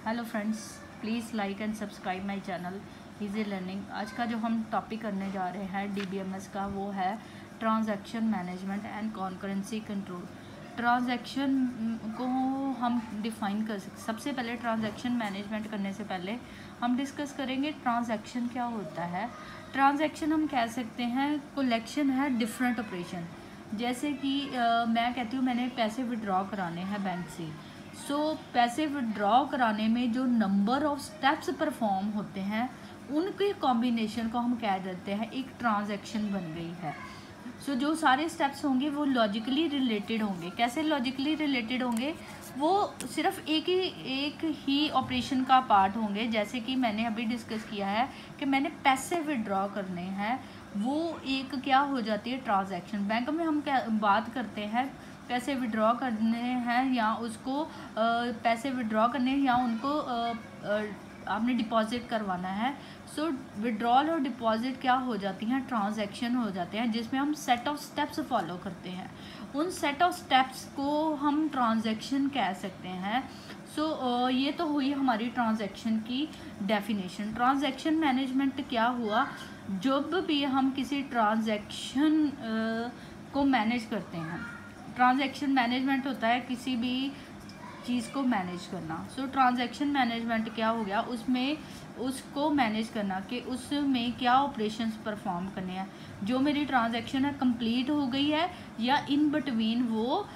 Hello friends, please like and subscribe my channel easy learning. आज का जो हम टॉपिक करने जा रहे हैं डीबीएमएस का, वो है transaction management and concurrency control. Transaction को हम डिफ़ाइन कर सकते। सबसे पहले ट्रांजैक्शन मैनेजमेंट करने से पहले हम डिस्कस करेंगे ट्रांजैक्शन क्या होता है। ट्रांजैक्शन हम कह सकते हैं कलेक्शन है डिफरेंट ऑपरेशन। जैसे कि मैं कहती हूँ मैंने पैसे विड्रॉ कराने हैं बैंक से। पैसे विड्रॉ कराने में जो नंबर ऑफ स्टेप्स परफॉर्म होते हैं उनके कॉम्बिनेशन को हम कह देते हैं एक ट्रांजैक्शन बन गई है। जो सारे स्टेप्स होंगे वो लॉजिकली रिलेटेड होंगे। कैसे लॉजिकली रिलेटेड होंगे? वो सिर्फ एक ही ऑपरेशन का पार्ट होंगे। जैसे कि मैंने अभी डिस्कस किया है कि मैंने पैसे विड्रॉ करने हैं, वो एक क्या हो जाती है ट्रांजैक्शन। बैंक में हम क्या बात करते हैं, पैसे विड्रॉ करने हैं या उसको पैसे विड्रॉ करने हैं या उनको आपने डिपॉजिट करवाना है। विड्रॉल और डिपॉजिट क्या हो जाती हैं, ट्रांजैक्शन हो जाते हैं, जिसमें हम सेट ऑफ स्टेप्स फॉलो करते हैं। उन सेट ऑफ स्टेप्स को हम ट्रांजैक्शन कह सकते हैं। ये तो हुई हमारी ट्रांजैक्शन की डेफिनेशन। ट्रांजैक्शन मैनेजमेंट क्या हुआ? जब भी हम किसी ट्रांजैक्शन को मैनेज करते हैं, ट्रांजैक्शन मैनेजमेंट होता है किसी भी चीज़ को मैनेज करना। ट्रांजैक्शन मैनेजमेंट क्या हो गया? उसमें उसको मैनेज करना कि उसमें क्या ऑपरेशंस परफॉर्म करने हैं। जो मेरी ट्रांजैक्शन है कंप्लीट हो गई है या इन बिटवीन वो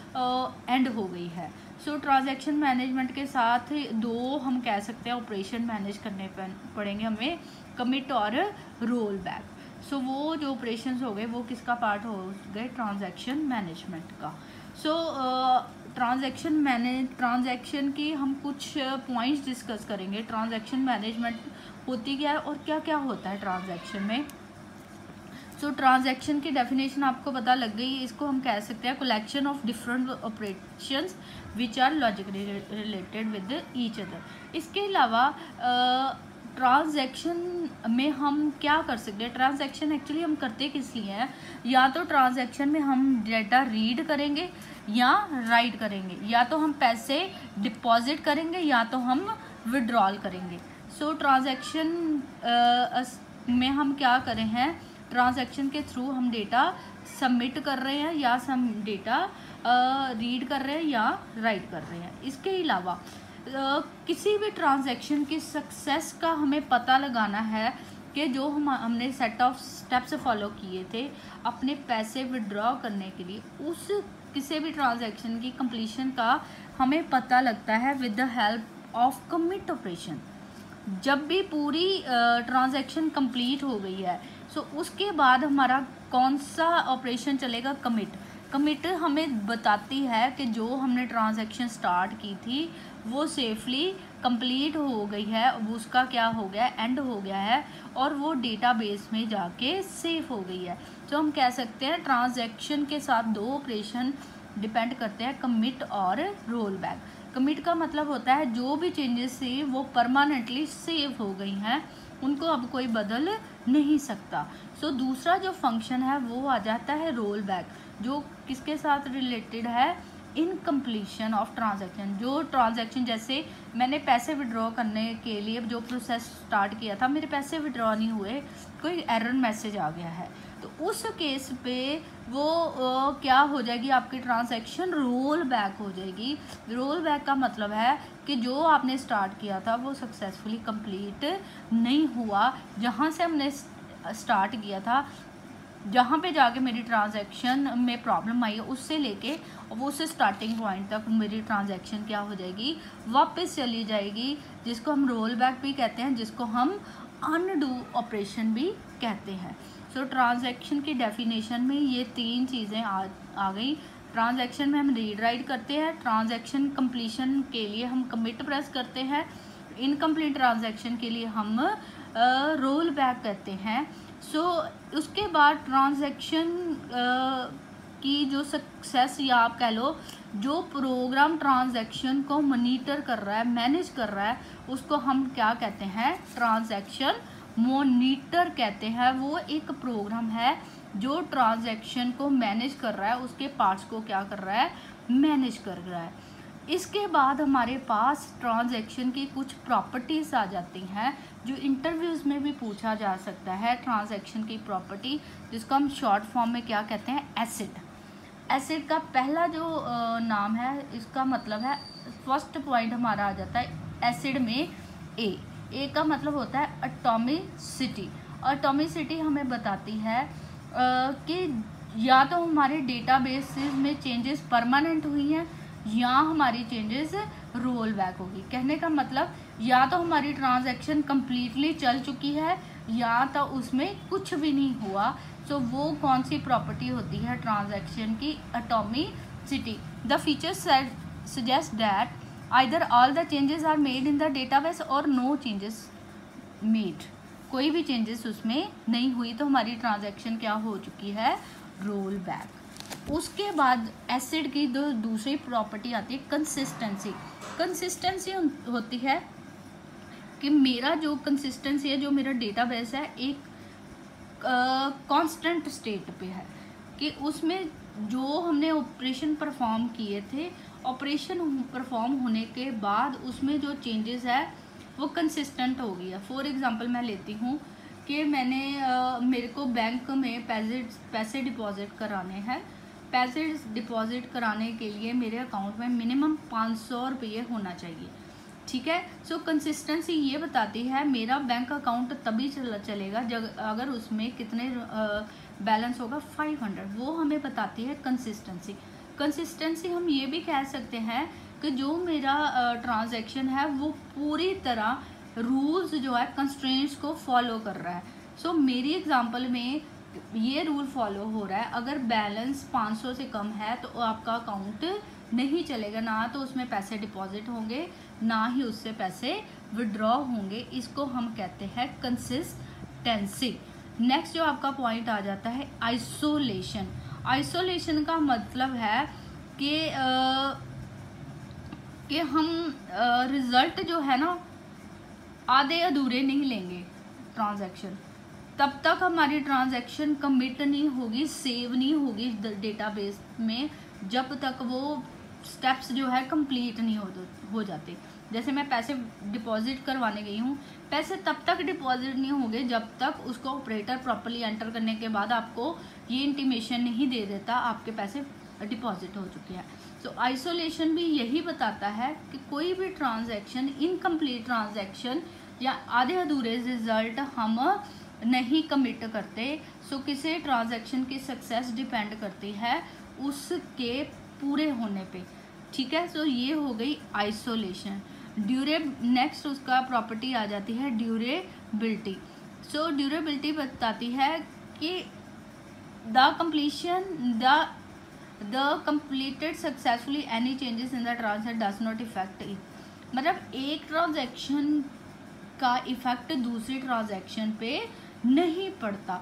एंड हो गई है। ट्रांजैक्शन मैनेजमेंट के साथ दो हम कह सकते हैं ऑपरेशन मैनेज करने पड़ेंगे हमें, कमिट और रोल बैक। वो जो ऑपरेशंस हो गए वो किसका पार्ट हो गए? ट्रांजैक्शन मैनेजमेंट का। ट्रांजैक्शन की हम कुछ पॉइंट्स डिस्कस करेंगे। ट्रांजैक्शन मैनेजमेंट होती क्या है और क्या क्या होता है ट्रांजैक्शन में। ट्रांजैक्शन की डेफिनेशन आपको पता लग गई। इसको हम कह सकते हैं collection of different operations which are logically related with each other. इसके अलावा ट्रांजैक्शन में हम क्या कर सकते हैं? ट्रांजैक्शन एक्चुअली हम करते किस लिए हैं? या तो ट्रांजैक्शन में हम डेटा रीड करेंगे या राइट करेंगे, या तो हम पैसे डिपॉजिट करेंगे या तो हम विड्रॉल करेंगे। ट्रांजैक्शन में हम क्या कर रहे हैं? ट्रांजैक्शन के थ्रू हम डेटा सबमिट कर रहे हैं या हम डेटा रीड कर रहे हैं या राइट कर रहे हैं। इसके अलावा किसी भी ट्रांजैक्शन की सक्सेस का हमें पता लगाना है कि जो हमने सेट ऑफ स्टेप्स फॉलो किए थे अपने पैसे विड्रॉ करने के लिए, उस किसी भी ट्रांजैक्शन की कंप्लीशन का हमें पता लगता है with the help of commit operation. जब भी पूरी ट्रांजैक्शन कंप्लीट हो गई है उसके बाद हमारा कौन सा ऑपरेशन चलेगा? कमिट हमें बताती है कि जो हमने ट्रांजैक्शन स्टार्ट की थी वो सेफली कंप्लीट हो गई है, उसका क्या हो गया? एंड हो गया है और वो डेटाबेस में जाके सेफ हो गई है। हम कह सकते हैं ट्रांजैक्शन के साथ दो ऑपरेशन डिपेंड करते हैं, कमिट और रोल बैक। कमिट का मतलब होता है जो भी चेंजेस थी वो परमानेंटली सेव हो गई हैं, उनको अब कोई बदल नहीं सकता। दूसरा जो फंक्शन है वो आ जाता है रोल बैक, जो किसके साथ रिलेटेड है? इन कंप्लीशन ऑफ ट्रांजैक्शन। जो ट्रांजैक्शन, जैसे मैंने पैसे विड्रॉ करने के लिए जो प्रोसेस स्टार्ट किया था, मेरे पैसे विड्रॉ नहीं हुए, कोई एरर मैसेज आ गया है, तो उस केस पे वो क्या हो जाएगी? आपकी ट्रांजैक्शन रोल बैक हो जाएगी। रोल बैक का मतलब है कि जो आपने स्टार्ट किया था वो सक्सेसफुली कंप्लीट नहीं हुआ। जहाँ से हमने स्टार्ट किया था, जहाँ पे जाके मेरी ट्रांजैक्शन में प्रॉब्लम आई है, उससे लेके वो उस स्टार्टिंग पॉइंट तक मेरी ट्रांजैक्शन क्या हो जाएगी? वापस चली जाएगी, जिसको हम रोल बैक भी कहते हैं, जिसको हम अनडू ऑपरेशन भी कहते हैं। ट्रांजैक्शन की डेफिनेशन में ये तीन चीज़ें आ गई। ट्रांजैक्शन में हम रीड राइट करते हैं, ट्रांजैक्शन कंप्लीशन के लिए हम कमिट प्रेस करते हैं, इनकम्प्लीट ट्रांजैक्शन के लिए हम रोल बैक करते हैं। उसके बाद ट्रांजैक्शन की जो सक्सेस, या आप कह लो जो प्रोग्राम ट्रांजैक्शन को मॉनिटर कर रहा है, मैनेज कर रहा है, उसको हम क्या कहते हैं? ट्रांजैक्शन मॉनिटर कहते हैं। वो एक प्रोग्राम है जो ट्रांजैक्शन को मैनेज कर रहा है, उसके पार्ट्स को क्या कर रहा है? मैनेज कर रहा है। इसके बाद हमारे पास ट्रांजैक्शन की कुछ प्रॉपर्टीज़ आ जाती हैं जो इंटरव्यूज़ में भी पूछा जा सकता है। ट्रांजैक्शन की प्रॉपर्टी जिसको हम शॉर्ट फॉर्म में क्या कहते हैं, एसिड। एसिड का पहला जो नाम है, इसका मतलब है, फर्स्ट पॉइंट हमारा आ जाता है एसिड में ए का मतलब होता है एटॉमिसिटी। एटॉमिसिटी हमें बताती है कि या तो हमारे डेटाबेसेस में चेंजेस परमानेंट हुई हैं या हमारी चेंजेस रोल बैक होगी। कहने का मतलब या तो हमारी ट्रांजैक्शन कंप्लीटली चल चुकी है या तो उसमें कुछ भी नहीं हुआ। सो वो कौन सी प्रॉपर्टी होती है ट्रांजैक्शन की, atomicity. The feature suggest that either all the changes are made in the database और नो चेंजेस मेड, कोई भी चेंजेस उसमें नहीं हुई तो हमारी ट्रांजैक्शन क्या हो चुकी है, रोल बैक। उसके बाद एसिड की दूसरी प्रॉपर्टी आती है कंसिस्टेंसी। कंसिस्टेंसी होती है कि मेरा जो कंसिस्टेंसी है, जो मेरा डेटाबेस है, एक कांस्टेंट स्टेट पे है, कि उसमें जो हमने ऑपरेशन परफॉर्म किए थे, ऑपरेशन परफॉर्म होने के बाद उसमें जो चेंजेस है वो कंसिस्टेंट हो गया। फॉर एग्जांपल मैं लेती हूँ कि मेरे को बैंक में पैसे डिपॉजिट कराने हैं। पैसे डिपॉजिट कराने के लिए मेरे अकाउंट में मिनिमम 500 रुपये होना चाहिए, ठीक है। सो कंसिस्टेंसी ये बताती है मेरा बैंक अकाउंट तभी चलेगा जब अगर उसमें कितने बैलेंस होगा, 500। वो हमें बताती है कंसिस्टेंसी। कंसिस्टेंसी हम ये भी कह सकते हैं कि जो मेरा ट्रांजैक्शन है वो पूरी तरह रूल्स जो है, कंस्ट्रेंट्स को फॉलो कर रहा है। सो मेरी एग्जांपल में ये रूल फॉलो हो रहा है, अगर बैलेंस 500 से कम है तो आपका अकाउंट नहीं चलेगा, ना तो उसमें पैसे डिपॉजिट होंगे ना ही उससे पैसे विड्रॉ होंगे। इसको हम कहते हैं कंसिस्टेंसी। नेक्स्ट जो आपका पॉइंट आ जाता है आइसोलेशन। आइसोलेशन का मतलब है कि हम रिजल्ट जो है ना आधे अधूरे नहीं लेंगे ट्रांजैक्शन, तब तक हमारी ट्रांजैक्शन कमिट नहीं होगी, सेव नहीं होगी डेटाबेस में, जब तक वो स्टेप्स जो है कंप्लीट नहीं हो जाते। जैसे मैं पैसे डिपॉजिट करवाने गई हूँ, पैसे तब तक डिपॉजिट नहीं होंगे जब तक उसको ऑपरेटर प्रॉपर्ली एंटर करने के बाद आपको ये इंटीमेशन नहीं दे देता आपके पैसे डिपॉजिट हो चुके हैं। सो आइसोलेशन भी यही बताता है कि कोई भी ट्रांजैक्शन, इनकम्प्लीट ट्रांजैक्शन या आधे अधूरे रिजल्ट हम नहीं कमिट करते। सो किसी ट्रांजैक्शन की सक्सेस डिपेंड करती है उसके पूरे होने पे, ठीक है। सो ये हो गई आइसोलेशन। नेक्स्ट उसका प्रॉपर्टी आ जाती है ड्यूरेबिलिटी। सो ड्यूरेबिलिटी बताती है कि the completed successfully any changes in the transaction does not affect it। मतलब एक ट्रांजैक्शन का इफेक्ट दूसरी ट्रांजैक्शन पे नहीं पड़ता।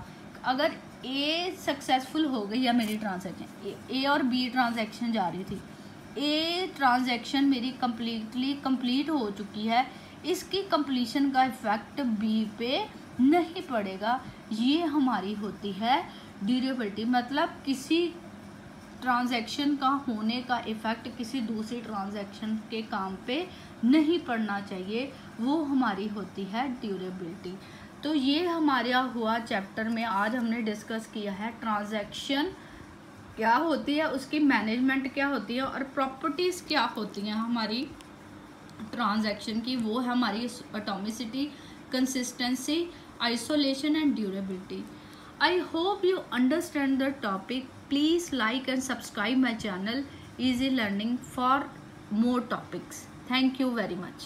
अगर ए सक्सेसफुल हो गई या मेरी ट्रांजैक्शन, ए और बी ट्रांजैक्शन जा रही थी, ए ट्रांजैक्शन मेरी कंप्लीट हो चुकी है, इसकी कंप्लीशन का इफेक्ट बी पे नहीं पड़ेगा। ये हमारी होती है ड्यूरेबिलिटी। मतलब किसी ट्रांजैक्शन का होने का इफेक्ट किसी दूसरी ट्रांजैक्शन के काम पे नहीं पड़ना चाहिए, वो हमारी होती है ड्यूरेबिलिटी। तो ये हमारा हुआ चैप्टर में आज हमने डिस्कस किया है ट्रांजैक्शन क्या होती है, उसकी मैनेजमेंट क्या होती है और प्रॉपर्टीज़ क्या होती हैं हमारी ट्रांजैक्शन की। वो है हमारी atomicity, consistency, isolation and durability. I hope you understand the topic. Please like and subscribe my channel Easy Learning for more topics. Thank you very much.